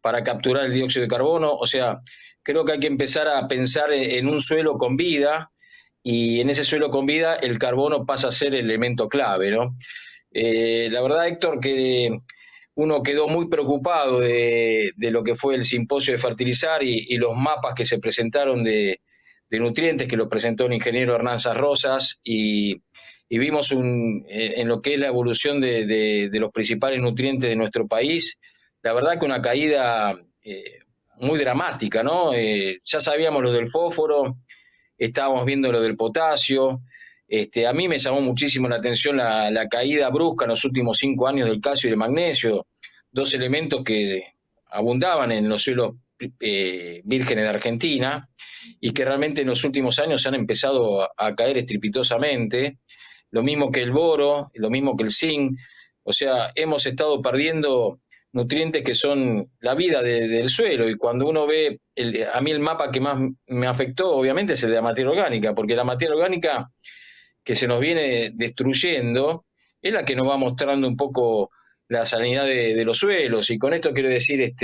para capturar el dióxido de carbono. O sea, creo que hay que empezar a pensar en un suelo con vida, y en ese suelo con vida el carbono pasa a ser el elemento clave, ¿no? La verdad, Héctor, que uno quedó muy preocupado de lo que fue el simposio de fertilizar y los mapas que se presentaron de nutrientes, que lo presentó el ingeniero Hernán Rosas, y vimos en lo que es la evolución de los principales nutrientes de nuestro país, la verdad que una caída muy dramática, ¿no? Ya sabíamos lo del fósforo, estábamos viendo lo del potasio. A mí me llamó muchísimo la atención la caída brusca en los últimos 5 años del calcio y del magnesio, 2 elementos que abundaban en los suelos vírgenes de Argentina y que realmente en los últimos años han empezado a caer estrepitosamente. Lo mismo que el boro, lo mismo que el zinc. O sea, hemos estado perdiendo nutrientes que son la vida del suelo, y cuando uno ve, a mí el mapa que más me afectó obviamente es el de la materia orgánica, porque la materia orgánica que se nos viene destruyendo es la que nos va mostrando un poco la salinidad de los suelos, y con esto quiero decir,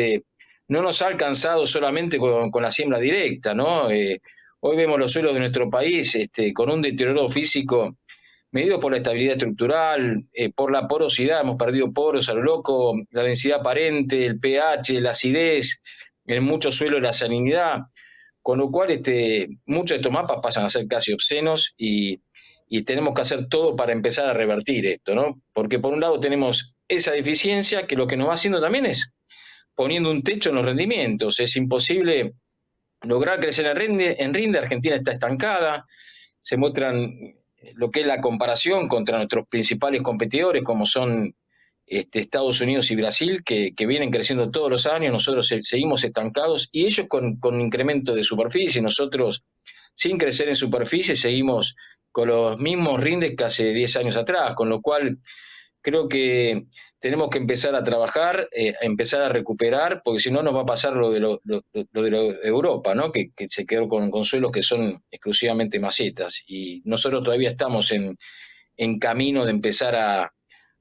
no nos ha alcanzado solamente con la siembra directa, ¿no? Hoy vemos los suelos de nuestro país con un deterioro físico medido por la estabilidad estructural, por la porosidad, hemos perdido poros a lo loco, la densidad aparente, el pH, la acidez, en muchos suelos la salinidad, con lo cual muchos de estos mapas pasan a ser casi obscenos y tenemos que hacer todo para empezar a revertir esto, ¿no? Porque por un lado tenemos esa deficiencia que lo que nos va haciendo también es poniendo un techo en los rendimientos. Es imposible lograr crecer en rinde. Argentina está estancada, se muestran lo que es la comparación contra nuestros principales competidores, como son Estados Unidos y Brasil, que vienen creciendo todos los años, nosotros seguimos estancados, y ellos con incremento de superficie, nosotros sin crecer en superficie seguimos con los mismos rindes que hace 10 años atrás, con lo cual creo que tenemos que empezar a trabajar, a empezar a recuperar, porque si no nos va a pasar lo de Europa, ¿no? Que se quedó con suelos que son exclusivamente macetas, y nosotros todavía estamos en camino de empezar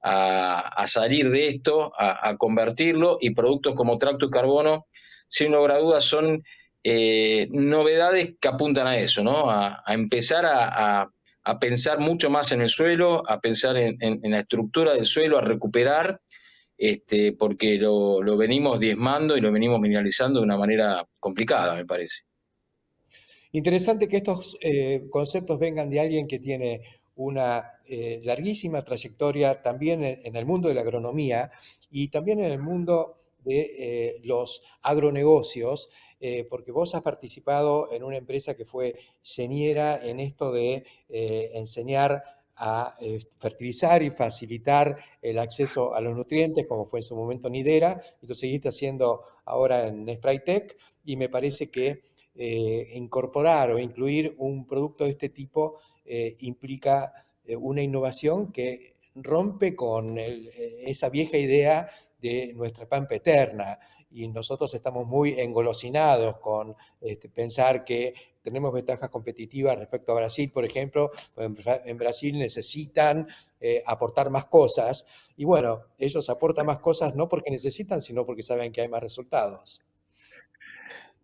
a salir de esto, a convertirlo, y productos como Tracto y Carbono, sin lugar a dudas, son novedades que apuntan a eso, ¿no? A empezar a pensar mucho más en el suelo, a pensar en la estructura del suelo, a recuperar, porque lo venimos diezmando y lo venimos mineralizando de una manera complicada, me parece. Interesante que estos conceptos vengan de alguien que tiene una larguísima trayectoria también en el mundo de la agronomía y también en el mundo de los agronegocios, porque vos has participado en una empresa que fue señera en esto de enseñar a fertilizar y facilitar el acceso a los nutrientes, como fue en su momento Nidera, y lo seguiste haciendo ahora en Spraytec, y me parece que incorporar o incluir un producto de este tipo implica una innovación que rompe con esa vieja idea de nuestra pampa eterna, y nosotros estamos muy engolosinados con pensar que tenemos ventajas competitivas respecto a Brasil, por ejemplo. En Brasil necesitan aportar más cosas, y bueno, ellos aportan más cosas no porque necesitan, sino porque saben que hay más resultados.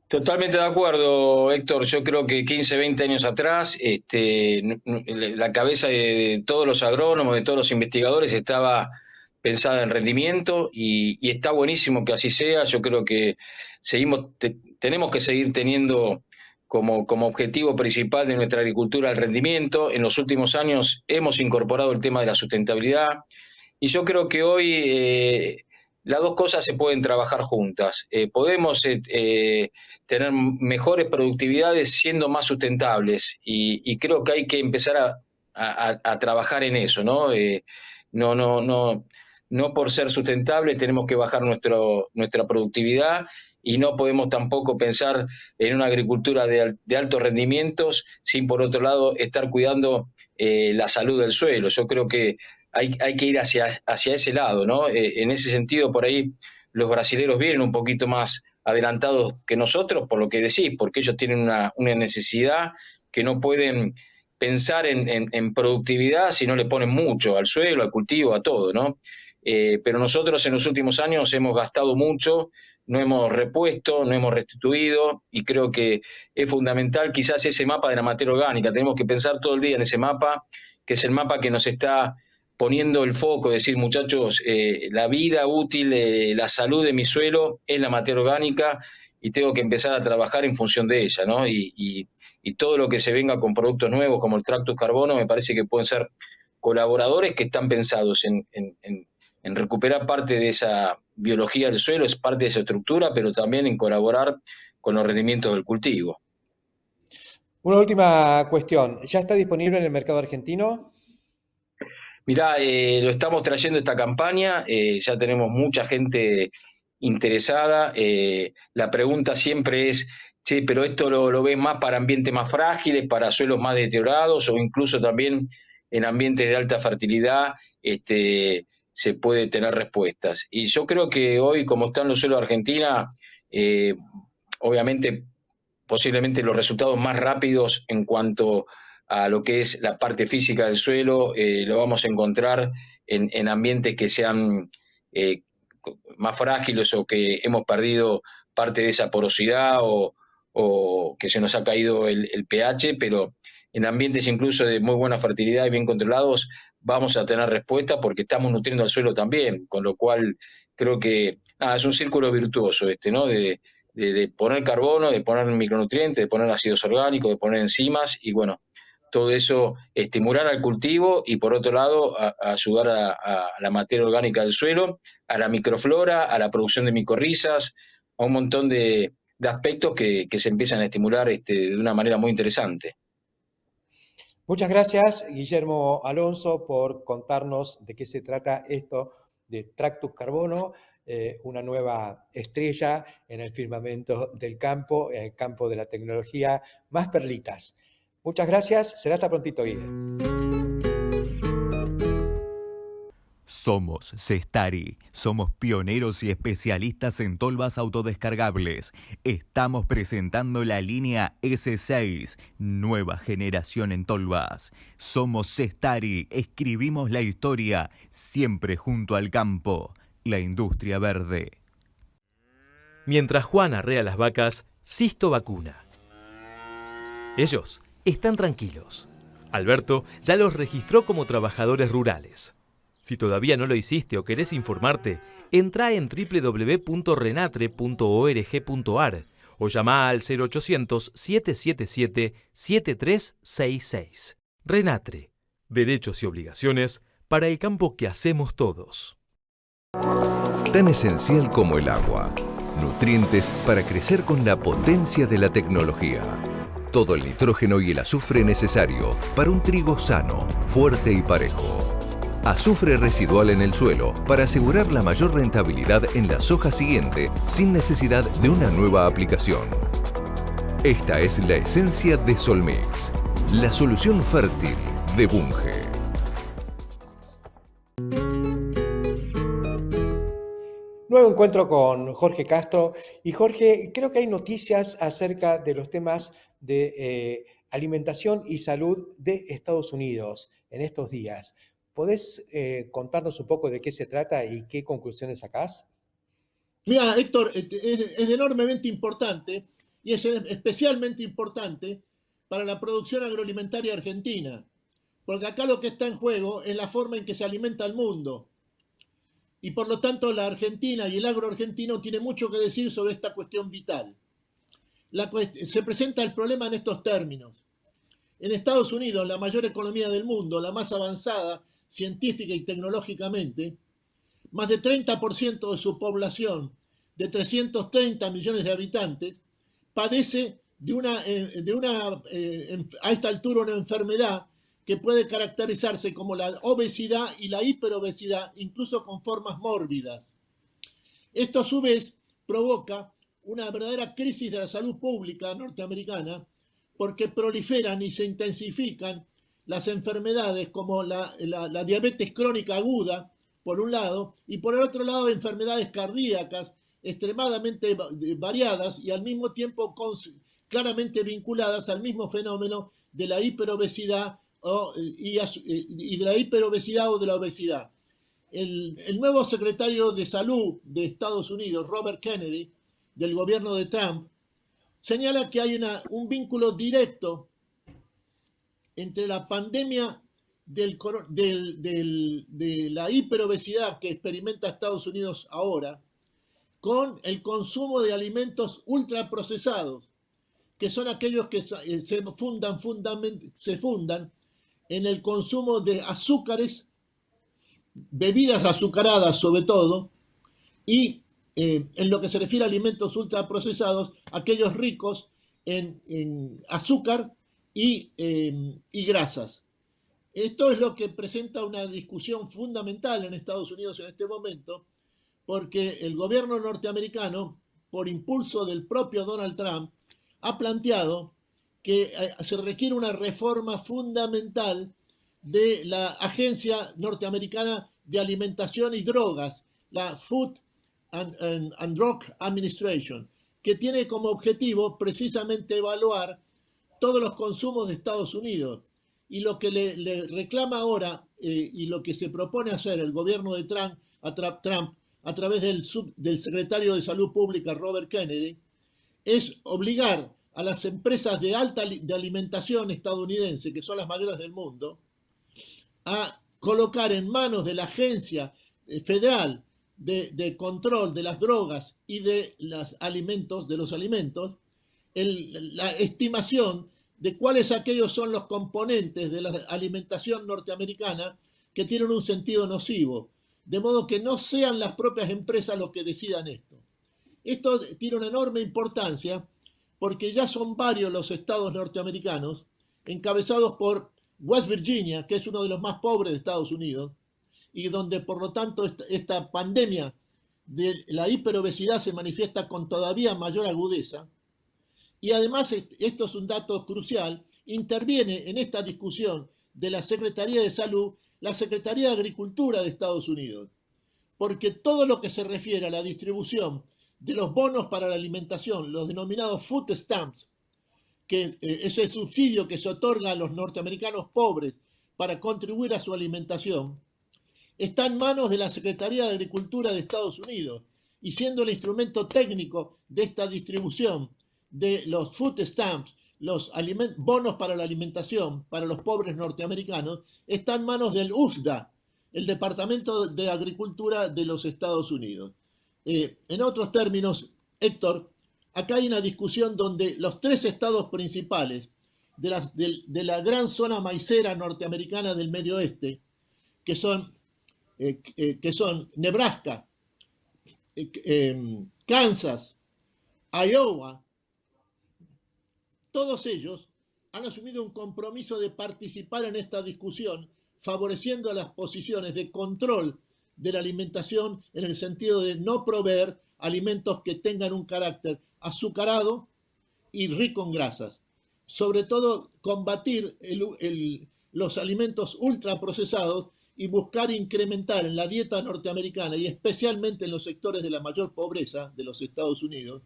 Totalmente de acuerdo, Héctor. Yo creo que 15, 20 años atrás, la cabeza de todos los agrónomos, de todos los investigadores, estaba pensada en rendimiento, y está buenísimo que así sea. Yo creo que tenemos que seguir teniendo como objetivo principal de nuestra agricultura el rendimiento. En los últimos años hemos incorporado el tema de la sustentabilidad, y yo creo que hoy las dos cosas se pueden trabajar juntas. Podemos tener mejores productividades siendo más sustentables, y creo que hay que empezar a trabajar en eso, ¿no? No por ser sustentable tenemos que bajar nuestra productividad, y no podemos tampoco pensar en una agricultura de altos rendimientos sin, por otro lado, estar cuidando la salud del suelo. Yo creo que hay que ir hacia ese lado, ¿no? En ese sentido, por ahí los brasileros vienen un poquito más adelantados que nosotros, por lo que decís, porque ellos tienen una necesidad que no pueden pensar en productividad si no le ponen mucho al suelo, al cultivo, a todo, ¿no? Pero nosotros en los últimos años hemos gastado mucho, no hemos repuesto, no hemos restituido, y creo que es fundamental quizás ese mapa de la materia orgánica. Tenemos que pensar todo el día en ese mapa, que es el mapa que nos está poniendo el foco, decir, muchachos, la vida útil, la salud de mi suelo es la materia orgánica, y tengo que empezar a trabajar en función de ella, ¿no? Y todo lo que se venga con productos nuevos como el Tracto y Carbono me parece que pueden ser colaboradores que están pensados en recuperar parte de esa biología del suelo, es parte de esa estructura, pero también en colaborar con los rendimientos del cultivo. Una última cuestión, ¿ya está disponible en el mercado argentino? Mirá, lo estamos trayendo esta campaña, ya tenemos mucha gente interesada. La pregunta siempre es, che, pero esto lo ves más para ambientes más frágiles, para suelos más deteriorados, o incluso también en ambientes de alta fertilidad se puede tener respuestas. Y yo creo que hoy, como están los suelos de Argentina, obviamente, posiblemente los resultados más rápidos en cuanto a lo que es la parte física del suelo, lo vamos a encontrar en ambientes que sean más frágiles, o que hemos perdido parte de esa porosidad o que se nos ha caído el pH, pero en ambientes incluso de muy buena fertilidad y bien controlados vamos a tener respuesta porque estamos nutriendo al suelo también, con lo cual creo que es un círculo virtuoso ¿no? De poner carbono, de poner micronutrientes, de poner ácidos orgánicos, de poner enzimas y bueno, todo eso estimular al cultivo y por otro lado a ayudar a la materia orgánica del suelo, a la microflora, a la producción de micorrizas, a un montón de aspectos que se empiezan a estimular de una manera muy interesante. Muchas gracias, Guillermo Alonso, por contarnos de qué se trata esto de Tractus Carbono, una nueva estrella en el firmamento del campo, en el campo de la tecnología. Más perlitas. Muchas gracias. Será hasta prontito, Guille. Somos Cestari, somos pioneros y especialistas en tolvas autodescargables. Estamos presentando la línea S6, nueva generación en tolvas. Somos Cestari, escribimos la historia, siempre junto al campo, la industria verde. Mientras Juan arrea las vacas, Sisto vacuna. Ellos están tranquilos. Alberto ya los registró como trabajadores rurales. Si todavía no lo hiciste o querés informarte, entra en www.renatre.org.ar o llama al 0800-777-7366. Renatre. Derechos y obligaciones para el campo que hacemos todos. Tan esencial como el agua. Nutrientes para crecer con la potencia de la tecnología. Todo el nitrógeno y el azufre necesario para un trigo sano, fuerte y parejo. Azufre residual en el suelo para asegurar la mayor rentabilidad en la soja siguiente sin necesidad de una nueva aplicación. Esta es la esencia de Solmix, la solución fértil de Bunge. Nuevo encuentro con Jorge Castro. Y Jorge, creo que hay noticias acerca de los temas de alimentación y salud de Estados Unidos en estos días. ¿Podés contarnos un poco de qué se trata y qué conclusiones sacás? Mira, Héctor, es enormemente importante y es especialmente importante para la producción agroalimentaria argentina, porque acá lo que está en juego es la forma en que se alimenta el mundo. Y por lo tanto la Argentina y el agro argentino tiene mucho que decir sobre esta cuestión vital. Se presenta el problema en estos términos. En Estados Unidos, la mayor economía del mundo, la más avanzada científica y tecnológicamente, más de 30% de su población, de 330 millones de habitantes, padece a esta altura una enfermedad que puede caracterizarse como la obesidad y la hiperobesidad, incluso con formas mórbidas. Esto a su vez provoca una verdadera crisis de la salud pública norteamericana porque proliferan y se intensifican las enfermedades como la diabetes crónica aguda, por un lado, y por el otro lado enfermedades cardíacas extremadamente variadas y al mismo tiempo claramente vinculadas al mismo fenómeno de la hiperobesidad y de la hiperobesidad o de la obesidad. El nuevo secretario de Salud de Estados Unidos, Robert Kennedy, del gobierno de Trump, señala que hay un vínculo directo entre la pandemia de la hiperobesidad que experimenta Estados Unidos ahora con el consumo de alimentos ultraprocesados, que son aquellos que se fundan en el consumo de azúcares, bebidas azucaradas sobre todo, y en lo que se refiere a alimentos ultraprocesados, aquellos ricos en azúcar y grasas. Esto es lo que presenta una discusión fundamental en Estados Unidos en este momento, porque el gobierno norteamericano, por impulso del propio Donald Trump, ha planteado que se requiere una reforma fundamental de la Agencia Norteamericana de Alimentación y Drogas, la Food and Drug Administration, que tiene como objetivo precisamente evaluar todos los consumos de Estados Unidos. Y lo que le reclama ahora y lo que se propone hacer el gobierno de Trump a través del secretario de Salud Pública, Robert Kennedy, es obligar a las empresas de alimentación estadounidense, que son las mayores del mundo, a colocar en manos de la Agencia Federal de Control de las Drogas y de los alimentos, la estimación de cuáles aquellos son los componentes de la alimentación norteamericana que tienen un sentido nocivo, de modo que no sean las propias empresas los que decidan esto. Esto tiene una enorme importancia porque ya son varios los estados norteamericanos, encabezados por West Virginia, que es uno de los más pobres de Estados Unidos, y donde por lo tanto esta pandemia de la hiperobesidad se manifiesta con todavía mayor agudeza. Y además, esto es un dato crucial, interviene en esta discusión de la Secretaría de Salud, la Secretaría de Agricultura de Estados Unidos, porque todo lo que se refiere a la distribución de los bonos para la alimentación, los denominados food stamps, que es el subsidio que se otorga a los norteamericanos pobres para contribuir a su alimentación, está en manos de la Secretaría de Agricultura de Estados Unidos, y siendo el instrumento técnico de esta distribución de los food stamps, los bonos para la alimentación para los pobres norteamericanos, está en manos del USDA, el Departamento de Agricultura de los Estados Unidos. En otros términos, Héctor, acá hay una discusión donde los tres estados principales de la gran zona maicera norteamericana del Medio Oeste, que son Nebraska, Kansas, Iowa, todos ellos han asumido un compromiso de participar en esta discusión, favoreciendo las posiciones de control de la alimentación en el sentido de no proveer alimentos que tengan un carácter azucarado y rico en grasas. Sobre todo, combatir los alimentos ultraprocesados y buscar incrementar en la dieta norteamericana y especialmente en los sectores de la mayor pobreza de los Estados Unidos,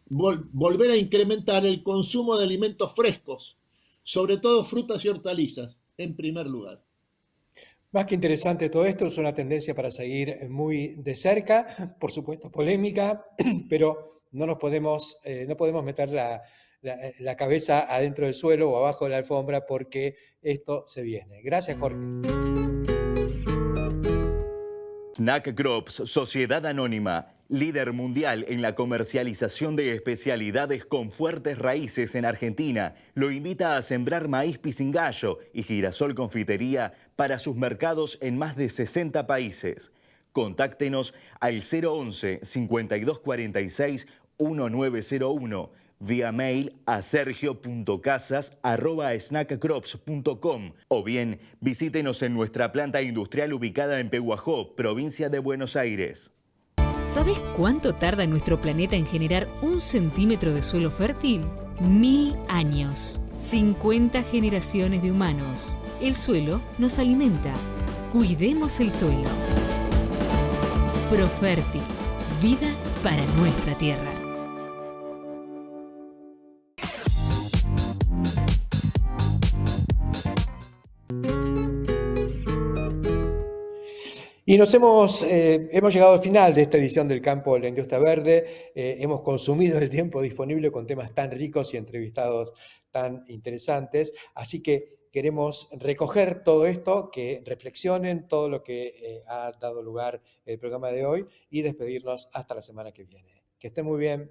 volver a incrementar el consumo de alimentos frescos, sobre todo frutas y hortalizas, en primer lugar. Más que interesante todo esto, es una tendencia para seguir muy de cerca, por supuesto polémica, pero no podemos meter la cabeza adentro del suelo o abajo de la alfombra porque esto se viene. Gracias, Jorge. Snack Crops, Sociedad Anónima, líder mundial en la comercialización de especialidades con fuertes raíces en Argentina, lo invita a sembrar maíz pisingallo y girasol confitería para sus mercados en más de 60 países. Contáctenos al 011-5246-1901, vía mail a sergio.casas@snackcrops.com o bien visítenos en nuestra planta industrial ubicada en Pehuajó, provincia de Buenos Aires. ¿Sabes cuánto tarda nuestro planeta en generar 1 centímetro de suelo fértil? 1000 años. 50 generaciones de humanos. El suelo nos alimenta. Cuidemos el suelo. Profertil. Vida para nuestra tierra. Y hemos llegado al final de esta edición del Campo de la Industria Verde. Hemos consumido el tiempo disponible con temas tan ricos y entrevistados tan interesantes. Así que queremos recoger todo esto, que reflexionen todo lo que ha dado lugar el programa de hoy y despedirnos hasta la semana que viene. Que estén muy bien.